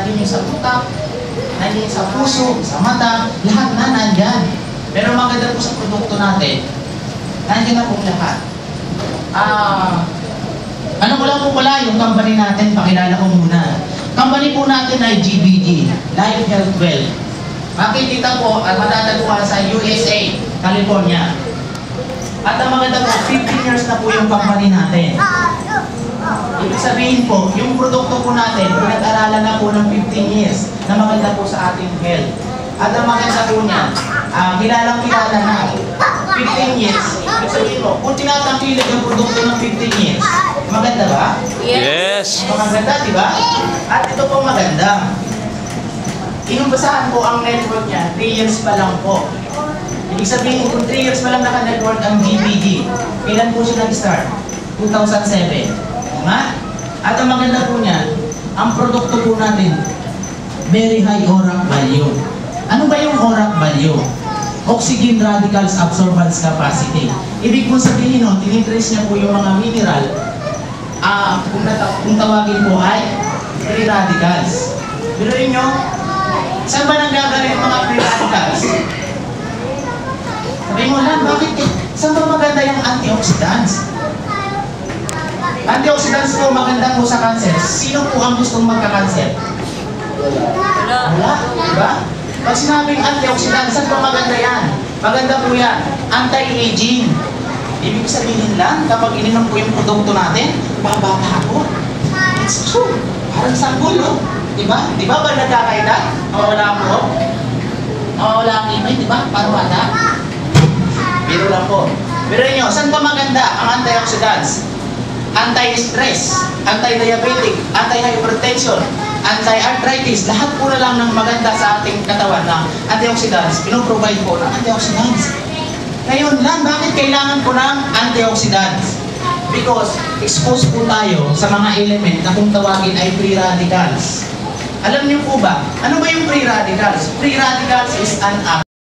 nandiyan sa utak, nandiyan sa puso, sa mata, lahat na nandyan. Pero maganda po sa produkto natin, nandiyan na pong lahat. Ano ko lang po pala yung company natin, pakilala ko muna. Company po natin ay GBG, Life Health Well. Makikita po at matatagpuan sa USA, California. At ang maganda po, 15 years na po yung company natin. Ibig sabihin po, yung produkto po natin, pinag-aralan na po ng 15 years na maganda po sa ating health. At ang maganda po niya, kilalang-kilala na 15 years. Ibig sabihin po, kung tinatangkilig ang produkto ng 15 years, maganda ba? Yes! Maganda, di ba? At ito po maganda. Inumbasahan po ang network niya, 3 years pa lang po. Ibig sabihin, kung 3 years pa lang naka-network ang GBG, kailan po siya nag-start? 2007. Diba? At ang maganda po niya, ang produkto po natin, very high ORAC value. Ano ba yung ORAC value? Oxygen Radicals Absorbance Capacity. Ibig po sabihin nun, tinitrace niya po yung mga mineral, kung tawagin po ay free radicals. Biruin nyo, saan ba nanggagaling mga free radicals? Sabihin mo lang, bakit? Saan ba maganda yung antioxidants? Antioxidants po maganda po sa cancer. Sino po ang gustong magka-cancer? Wala. Diba? Pag sinabing antioxidants, saan po maganda yan? Maganda po yan. Anti-aging. Ibig sabihin lang, kapag ininom po yung produkto natin, bababa po. It's true. Parang sanggol, no? Diba? Diba ba nagkakaedad? Mawala po. Mawala ang imay, diba? Parang bata. Biro lang po. Biro nyo, saan pa maganda ang antioxidants? Anti-stress, anti-diabetic, anti-hypertension, anti-arthritis, lahat po na lang ng maganda sa ating katawan ng antioxidants, pinoprovide po ng antioxidants. Ngayon lang, bakit kailangan po ng antioxidants? Because exposed po tayo sa mga element na kung tawagin ay free radicals. Alam niyo po ba, ano ba yung free radicals? Free radicals is an